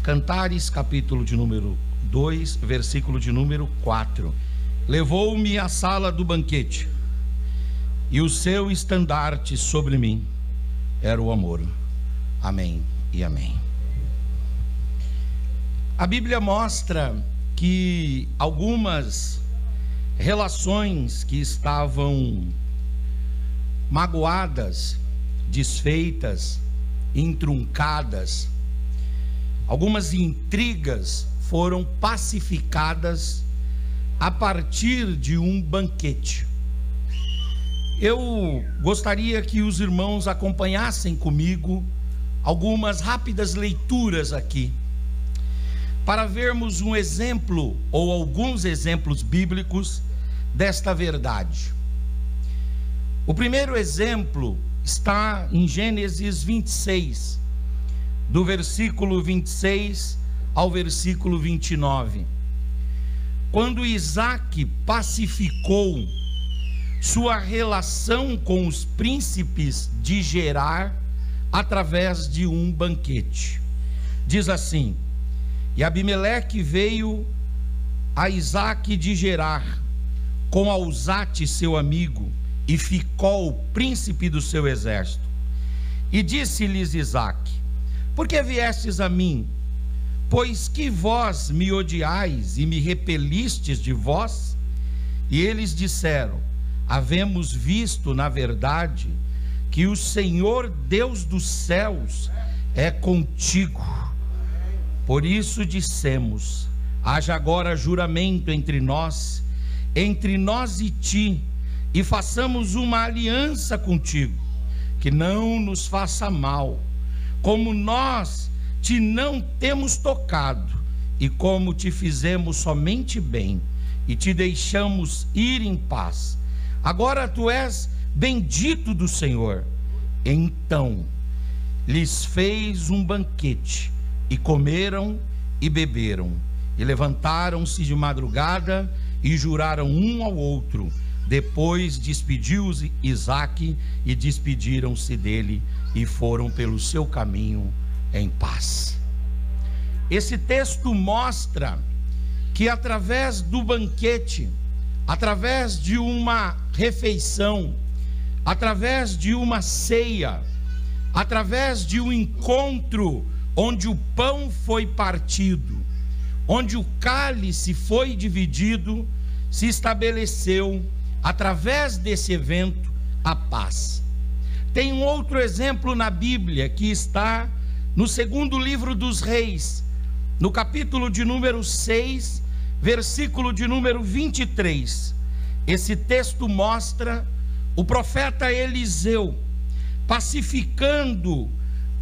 Cantares, capítulo de número 2, versículo de número 4. Levou-me à sala do banquete, e o seu estandarte sobre mim era o amor. Amém e amém. A Bíblia mostra que algumas relações que estavam magoadas, desfeitas, entruncadas, algumas intrigas foram pacificadas a partir de um banquete. Eu gostaria que os irmãos acompanhassem comigo algumas rápidas leituras aqui, para vermos um exemplo ou alguns exemplos bíblicos desta verdade. O primeiro exemplo está em Gênesis 26, do versículo 26 ao versículo 29. Quando Isaac pacificou sua relação com os príncipes de Gerar através de um banquete. Diz assim: e Abimeleque veio a Isaac de Gerar com Alzate seu amigo e Ficol, príncipe do seu exército. E disse-lhes Isaac: por que viestes a mim? Pois que vós me odiais e me repelistes de vós? E eles disseram: havemos visto, na verdade, que o Senhor Deus dos céus é contigo. Por isso dissemos: haja agora juramento entre nós e ti, e façamos uma aliança contigo, que não nos faça mal, como nós te não temos tocado, e como te fizemos somente bem, e te deixamos ir em paz. Agora tu és bendito do Senhor. Então lhes fez um banquete, e comeram e beberam, e levantaram-se de madrugada, e juraram um ao outro. Depois despediu-os Isaque, e despediram-se dele, e foram pelo seu caminho em paz. Esse texto mostra que através do banquete, através de uma refeição, através de uma ceia, através de um encontro onde o pão foi partido, onde o cálice foi dividido, se estabeleceu, através desse evento, a paz. Tem um outro exemplo na Bíblia, que está no segundo livro dos Reis, no capítulo de número 6, versículo de número 23. Esse texto mostra o profeta Eliseu pacificando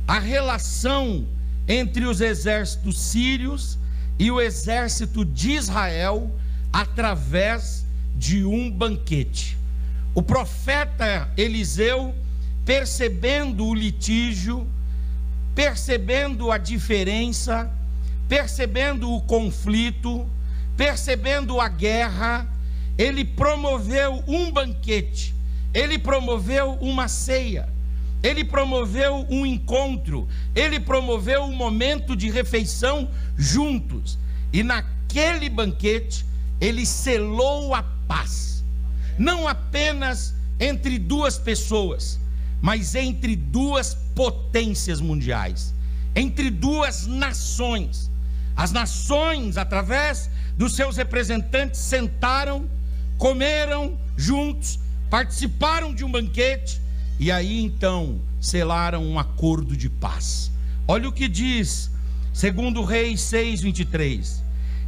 a relação entre os exércitos sírios e o exército de Israel através de um banquete. O profeta Eliseu, percebendo o litígio, percebendo a diferença, percebendo o conflito, percebendo a guerra, ele promoveu um banquete, ele promoveu uma ceia, ele promoveu um encontro, ele promoveu um momento de refeição juntos, e naquele banquete ele selou a paz, não apenas entre duas pessoas, mas entre duas potências mundiais, entre duas nações. As nações, através dos seus representantes, sentaram, comeram juntos, participaram de um banquete, e aí então selaram um acordo de paz. Olha o que diz, segundo Reis 6:23,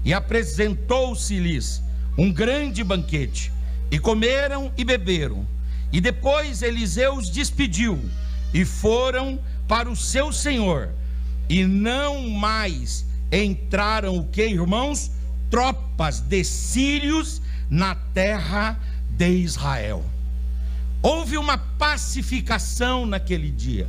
e apresentou-se-lhes um grande banquete, e comeram e beberam, e depois Eliseu os despediu, e foram para o seu senhor, e não mais entraram, o que, irmãos? Tropas de sírios na terra de Israel. Houve uma pacificação naquele dia,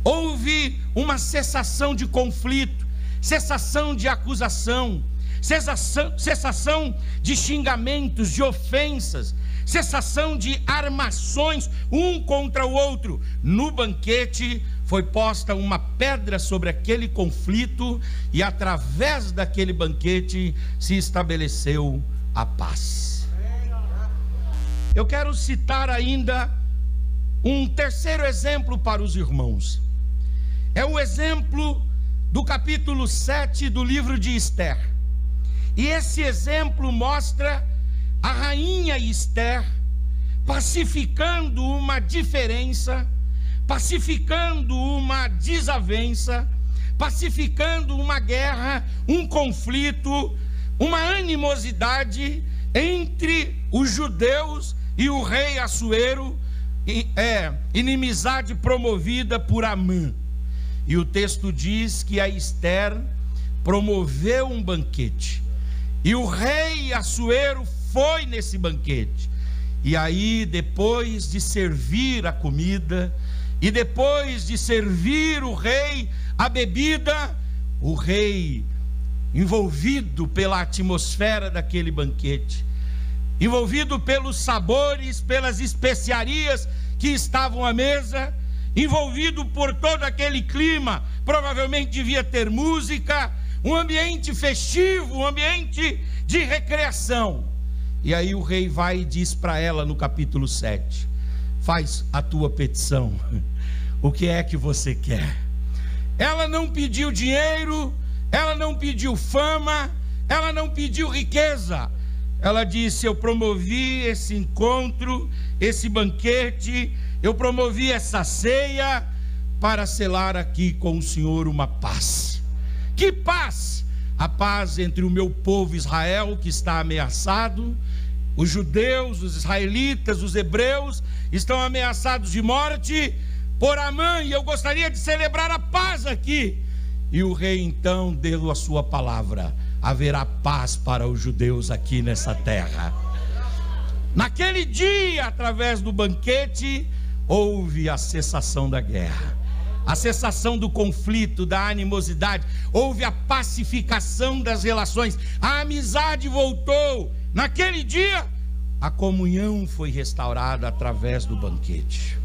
houve uma cessação de conflito, cessação de acusação, cessação de xingamentos, de ofensas, cessação de armações um contra o outro. No banquete foi posta uma pedra sobre aquele conflito e através daquele banquete se estabeleceu a paz. Eu quero citar ainda um terceiro exemplo para os irmãos. É o exemplo do capítulo 7 do livro de Esther. E esse exemplo mostra a rainha Esther pacificando uma diferença, pacificando uma desavença, pacificando uma guerra, um conflito, uma animosidade entre os judeus e o rei Assuero, inimizade promovida por Amã. E o texto diz que a Esther promoveu um banquete, e o rei Assuero foi nesse banquete. E aí, depois de servir a comida, e depois de servir o rei a bebida, o rei, envolvido pela atmosfera daquele banquete, envolvido pelos sabores, pelas especiarias que estavam à mesa, envolvido por todo aquele clima, provavelmente devia ter música, um ambiente festivo, um ambiente de recreação. E aí o rei vai e diz para ela no capítulo 7: faz a tua petição, o que é que você quer? Ela não pediu dinheiro, ela não pediu fama, ela não pediu riqueza. Ela disse: eu promovi esse encontro, esse banquete, eu promovi essa ceia para selar aqui com o Senhor uma paz. Que paz? A paz entre o meu povo Israel, que está ameaçado, os judeus, os israelitas, os hebreus estão ameaçados de morte por Amã, e eu gostaria de celebrar a paz aqui. E o rei então deu a sua palavra: haverá paz para os judeus aqui nessa terra. Naquele dia, através do banquete, houve a cessação da guerra, a cessação do conflito, da animosidade, houve a pacificação das relações, a amizade voltou. Naquele dia, a comunhão foi restaurada através do banquete.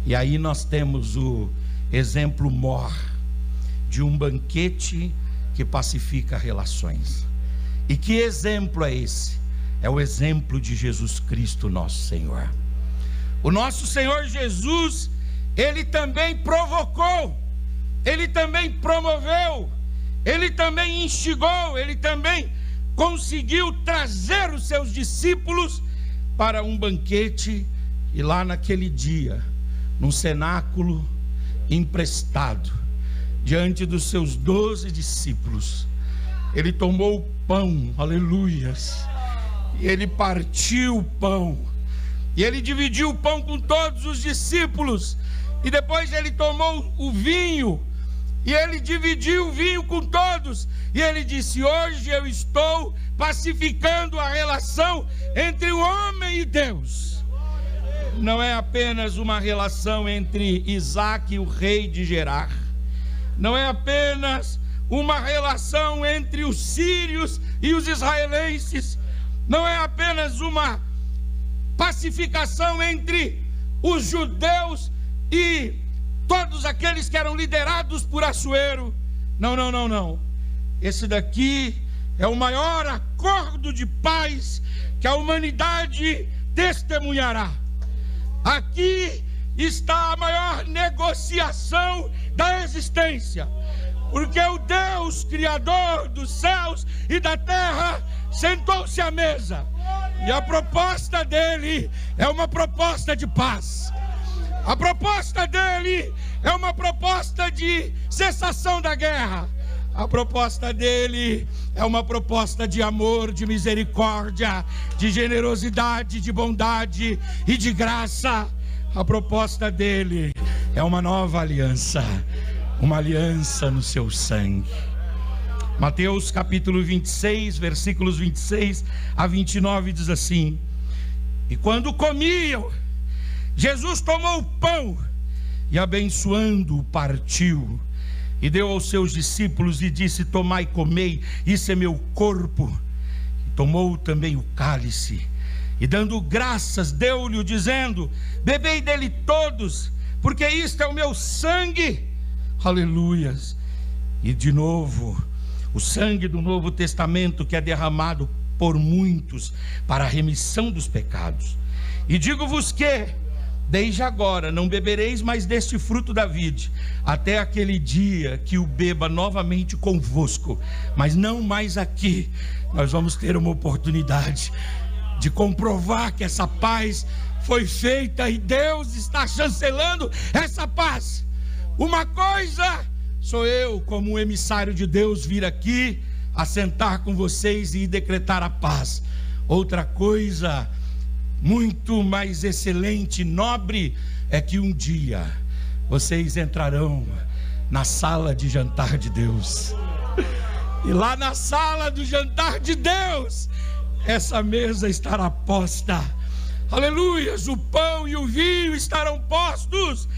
E aí nós temos o exemplo mor de um banquete que pacifica relações. E que exemplo é esse? É o exemplo de Jesus Cristo, nosso Senhor. O nosso Senhor Jesus, Ele também provocou, Ele também promoveu, Ele também instigou, Ele também conseguiu trazer os seus discípulos para um banquete. E lá naquele dia, num cenáculo emprestado, diante dos seus 12 discípulos, Ele tomou o pão, aleluias, e Ele partiu o pão, e Ele dividiu o pão com todos os discípulos, e depois Ele tomou o vinho, e Ele dividiu o vinho com todos, e Ele disse: hoje eu estou pacificando a relação entre o homem e Deus. Não é apenas uma relação entre Isaac, o rei de Gerar, não é apenas uma relação entre os sírios e os israelenses, não é apenas uma pacificação entre os judeus e todos aqueles que eram liderados por Assuero. Não. Esse daqui é o maior acordo de paz que a humanidade testemunhará. Aqui está a maior negociação da existência, porque o Deus Criador dos céus e da terra sentou-se à mesa, e a proposta dele é uma proposta de paz. A proposta dele é uma proposta de cessação da guerra. A proposta dele é uma proposta de amor, de misericórdia, de generosidade, de bondade e de graça. A proposta dele é uma nova aliança, uma aliança no seu sangue. Mateus capítulo 26, versículos 26 a 29 diz assim: e quando comiam, Jesus tomou o pão e, abençoando-o, partiu e deu aos seus discípulos e disse: tomai e comei, isso é meu corpo. E tomou também o cálice, e dando graças, deu-lhe, dizendo: bebei dele todos, porque isto é o meu sangue. Aleluias. E de novo, o sangue do Novo Testamento, que é derramado por muitos para a remissão dos pecados. E digo-vos que desde agora não bebereis mais deste fruto da vide, até aquele dia que o beba novamente convosco, mas não mais aqui. Nós vamos ter uma oportunidade de comprovar que essa paz foi feita e Deus está chancelando essa paz. Uma coisa sou eu, como um emissário de Deus, vir aqui, assentar com vocês e decretar a paz. Outra coisa muito mais excelente, nobre, é que um dia vocês entrarão na sala de jantar de Deus, e lá na sala do jantar de Deus, essa mesa estará posta. Aleluias, o pão e o vinho estarão postos,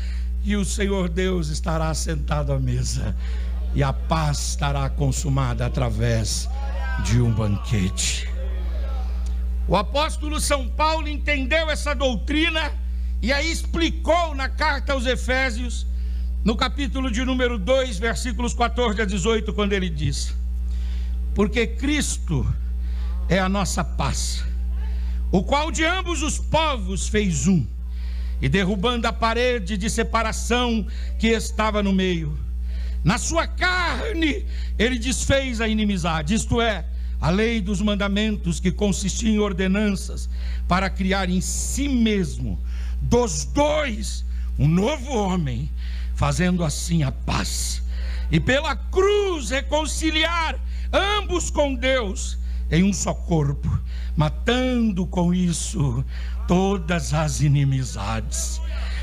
e o Senhor Deus estará sentado à mesa, e a paz estará consumada através de um banquete. O apóstolo São Paulo entendeu essa doutrina e aí explicou na carta aos Efésios, no capítulo de número 2, versículos 14 a 18, quando ele diz: porque Cristo é a nossa paz, o qual de ambos os povos fez um, e derrubando a parede de separação que estava no meio, na sua carne ele desfez a inimizade, isto é, a lei dos mandamentos, que consistia em ordenanças, para criar em si mesmo dos dois um novo homem, fazendo assim a paz, e pela cruz reconciliar ambos com Deus em um só corpo, matando com isso todas as inimizades.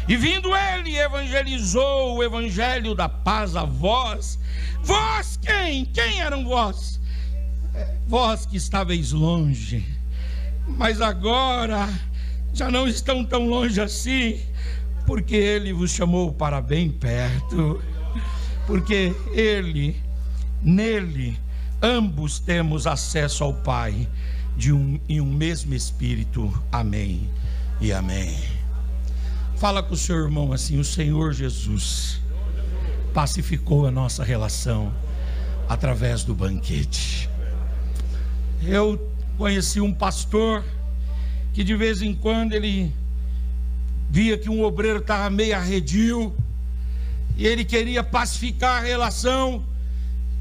E vindo ele, evangelizou o evangelho da paz a vós. Vós quem? Quem eram vós? Vós que estáveis longe, mas agora já não estão tão longe assim, porque ele vos chamou para bem perto, porque nele ambos temos acesso ao Pai em um mesmo Espírito. Amém e amém. Fala com o seu irmão assim: o Senhor Jesus pacificou a nossa relação através do banquete. Eu conheci um pastor que de vez em quando ele via que um obreiro estava meio arredio e ele queria pacificar a relação,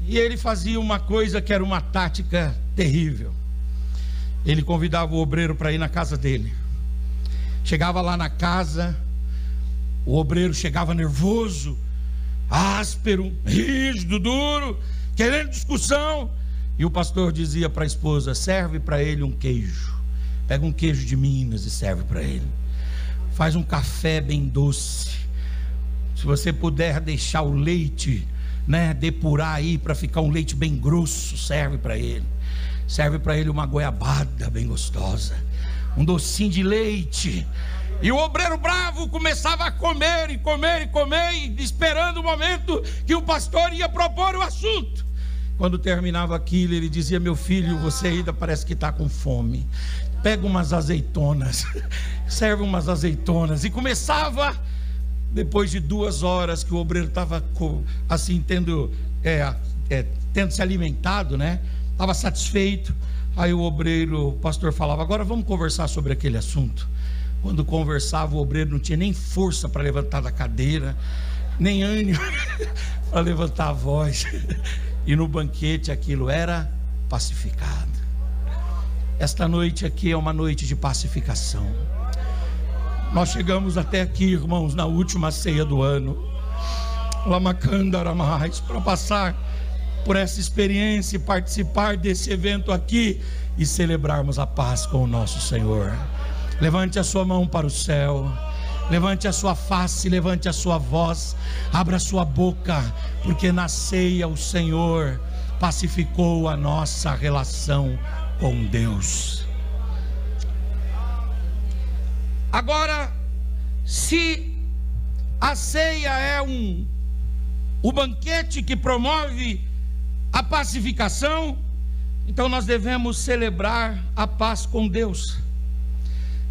e ele fazia uma coisa que era uma tática terrível. Ele convidava o obreiro para ir na casa dele. Chegava lá na casa, o obreiro chegava nervoso, áspero, rígido, duro, querendo discussão. E o pastor dizia para a esposa: serve para ele um queijo, pega um queijo de Minas e serve para ele. Faz um café bem doce. Se você puder deixar o leite, depurar aí para ficar um leite bem grosso, serve para ele. Serve para ele uma goiabada bem gostosa, um docinho de leite. E o obreiro bravo começava a comer e comer e comer, esperando o momento que o pastor ia propor o assunto. Quando terminava aquilo, ele dizia: meu filho, você ainda parece que está com fome, pega umas azeitonas, serve umas azeitonas. E começava, depois de 2 horas que o obreiro estava assim, tendo se alimentado, estava satisfeito. Aí o pastor falava: agora vamos conversar sobre aquele assunto. Quando conversava, o obreiro não tinha nem força para levantar da cadeira, nem ânimo para levantar a voz. E no banquete aquilo era pacificado. Esta noite aqui é uma noite de pacificação. Nós chegamos até aqui, irmãos, na última ceia do ano, Lamacandaramais, para passar por essa experiência e participar desse evento aqui e celebrarmos a paz com o nosso Senhor. Levante a sua mão para o céu, levante a sua face, levante a sua voz, abra a sua boca, porque na ceia o Senhor pacificou a nossa relação com Deus. Agora, se a ceia é um o banquete que promove a pacificação, então nós devemos celebrar a paz com Deus.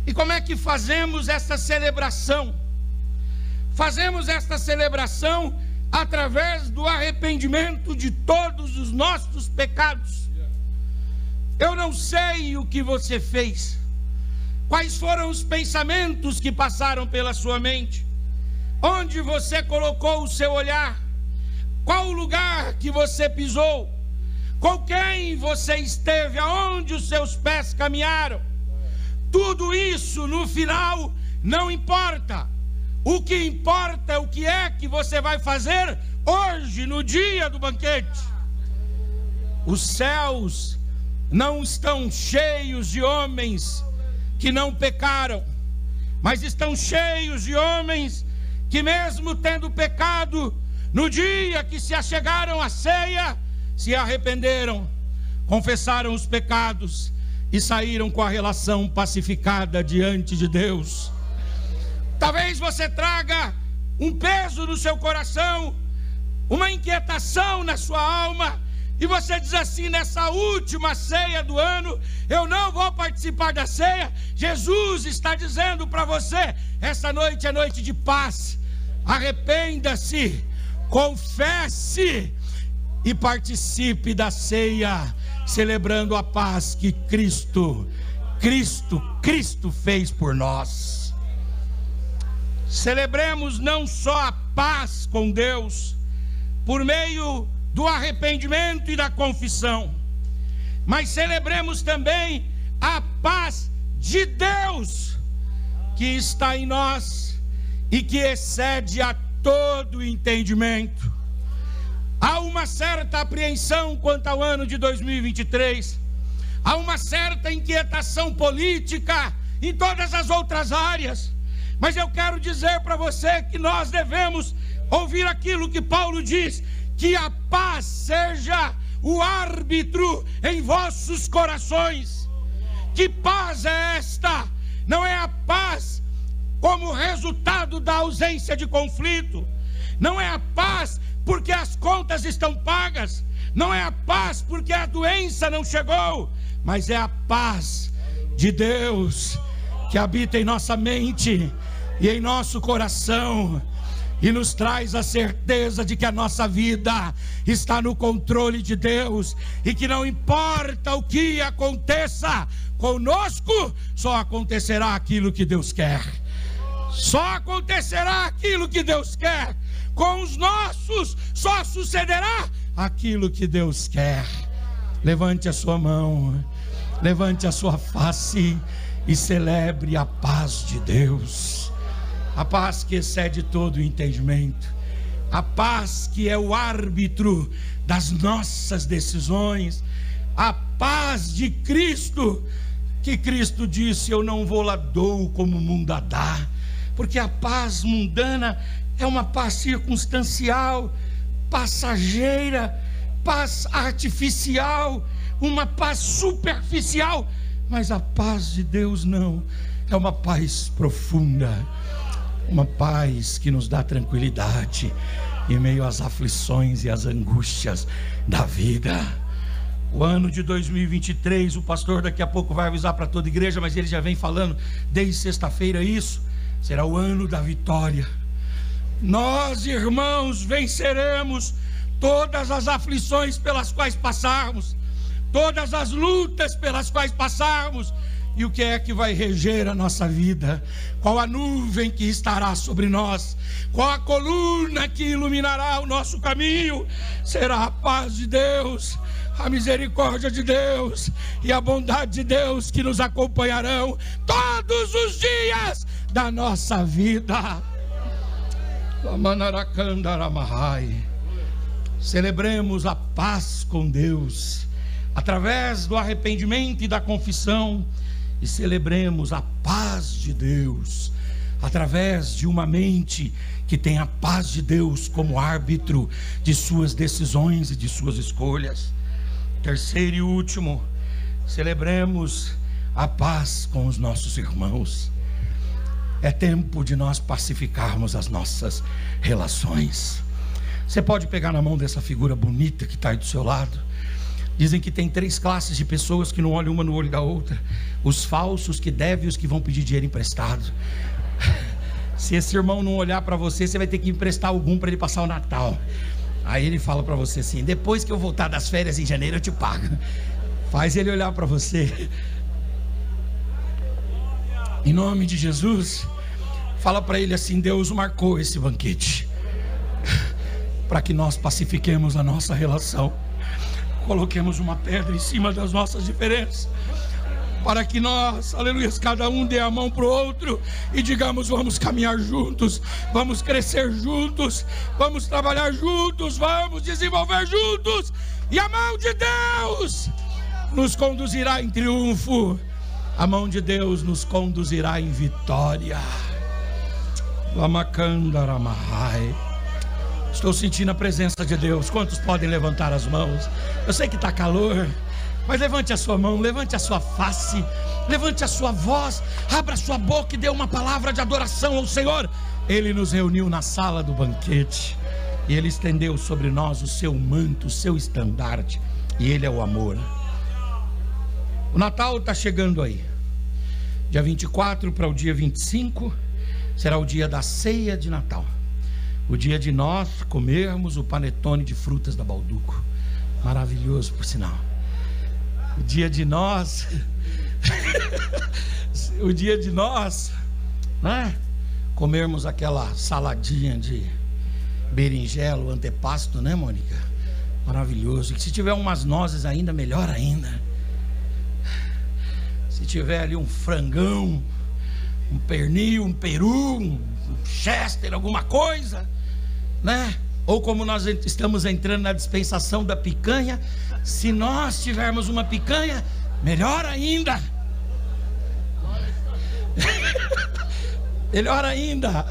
E como é que fazemos esta celebração? Fazemos esta celebração através do arrependimento de todos os nossos pecados. Eu não sei o que você fez, quais foram os pensamentos que passaram pela sua mente, onde você colocou o seu olhar, qual o lugar que você pisou, com quem você esteve, aonde os seus pés caminharam. Tudo isso no final não importa. O que importa é o que é que você vai fazer hoje, no dia do banquete. Os céus não estão cheios de homens que não pecaram, mas estão cheios de homens que, mesmo tendo pecado, no dia que se achegaram à ceia, se arrependeram, confessaram os pecados e saíram com a relação pacificada diante de Deus. Talvez você traga um peso no seu coração, uma inquietação na sua alma, e você diz assim: nessa última ceia do ano, eu não vou participar da ceia. Jesus está dizendo para você: essa noite é noite de paz. Arrependa-se, confesse e participe da ceia, celebrando a paz que Cristo fez por nós. Celebremos não só a paz com Deus por meio do arrependimento e da confissão, mas celebremos também a paz de Deus que está em nós e que excede a todo entendimento. Há uma certa apreensão quanto ao ano de 2023, há uma certa inquietação política em todas as outras áreas, mas eu quero dizer para você que nós devemos ouvir aquilo que Paulo diz: que a paz seja o árbitro em vossos corações. Que paz é esta? Não é a paz como resultado da ausência de conflito, não é a paz porque as contas estão pagas, não é a paz porque a doença não chegou, mas é a paz de Deus que habita em nossa mente e em nosso coração, e nos traz a certeza de que a nossa vida está no controle de Deus, e que não importa o que aconteça conosco, só acontecerá aquilo que Deus quer. Só acontecerá aquilo que Deus quer. Com os nossos só sucederá aquilo que Deus quer. Levante a sua mão, levante a sua face e celebre a paz de Deus. A paz que excede todo o entendimento, a paz que é o árbitro das nossas decisões, a paz de Cristo, que Cristo disse: eu não vou lá dou como o mundo a dá, porque a paz mundana é uma paz circunstancial, passageira, paz artificial, uma paz superficial, mas a paz de Deus não, é uma paz profunda, uma paz que nos dá tranquilidade em meio às aflições e às angústias da vida. O ano de 2023, o pastor daqui a pouco vai avisar para toda a igreja, mas ele já vem falando desde sexta-feira isso, será o ano da vitória. Nós, irmãos, venceremos todas as aflições pelas quais passarmos, todas as lutas pelas quais passarmos. E o que é que vai reger a nossa vida? Qual a nuvem que estará sobre nós? Qual a coluna que iluminará o nosso caminho? Será a paz de Deus, a misericórdia de Deus e a bondade de Deus que nos acompanharão todos os dias da nossa vida. Celebremos a paz com Deus através do arrependimento e da confissão, e celebremos a paz de Deus através de uma mente que tem a paz de Deus como árbitro de suas decisões e de suas escolhas. Terceiro e último, celebremos a paz com os nossos irmãos. É tempo de nós pacificarmos as nossas relações. Você pode pegar na mão dessa figura bonita que está aí do seu lado. Dizem que tem 3 classes de pessoas que não olham uma no olho da outra: os falsos, que devem e os que vão pedir dinheiro emprestado. Se esse irmão não olhar para você, você vai ter que emprestar algum para ele passar o Natal. Aí ele fala para você assim: depois que eu voltar das férias em janeiro eu te pago. Faz ele olhar para você. Em nome de Jesus, fala para ele assim: Deus marcou esse banquete para que nós pacifiquemos a nossa relação, coloquemos uma pedra em cima das nossas diferenças, para que nós, aleluia, cada um dê a mão para o outro e digamos: vamos caminhar juntos, vamos crescer juntos, vamos trabalhar juntos, vamos desenvolver juntos, e a mão de Deus nos conduzirá em triunfo, a mão de Deus nos conduzirá em vitória. Lamacandaramahai. Estou sentindo a presença de Deus. Quantos podem levantar as mãos? Eu sei que está calor, mas levante a sua mão, levante a sua face, levante a sua voz, abra a sua boca e dê uma palavra de adoração ao Senhor. Ele nos reuniu na sala do banquete e Ele estendeu sobre nós o seu manto, o seu estandarte, e Ele é o amor. O Natal está chegando aí. Dia 24 para o dia 25 será o dia da ceia de Natal, o dia de nós comermos o panetone de frutas da Balduco, maravilhoso por sinal. O dia de nós o dia de nós, né, comermos aquela saladinha de berinjela, o antepasto, né, Mônica? Maravilhoso. E se tiver umas nozes ainda, melhor ainda. Se tiver ali um frangão, um pernil, um peru, um chester, alguma coisa, né? Ou como nós estamos entrando na dispensação da picanha, se nós tivermos uma picanha, melhor ainda. Melhor ainda.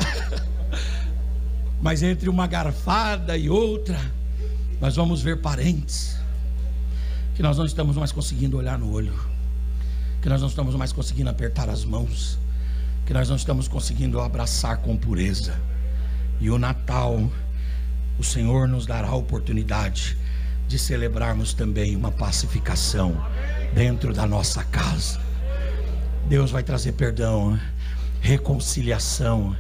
Mas entre uma garfada e outra, nós vamos ver parentes que nós não estamos mais conseguindo olhar no olho, que nós não estamos mais conseguindo apertar as mãos, que nós não estamos conseguindo abraçar com pureza. E o Natal, o Senhor nos dará a oportunidade de celebrarmos também uma pacificação dentro da nossa casa. Deus vai trazer perdão, reconciliação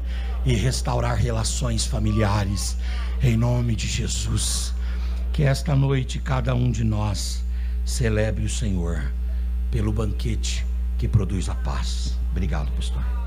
e restaurar relações familiares, em nome de Jesus. Que esta noite cada um de nós celebre o Senhor pelo banquete que produz a paz. Obrigado, pastor.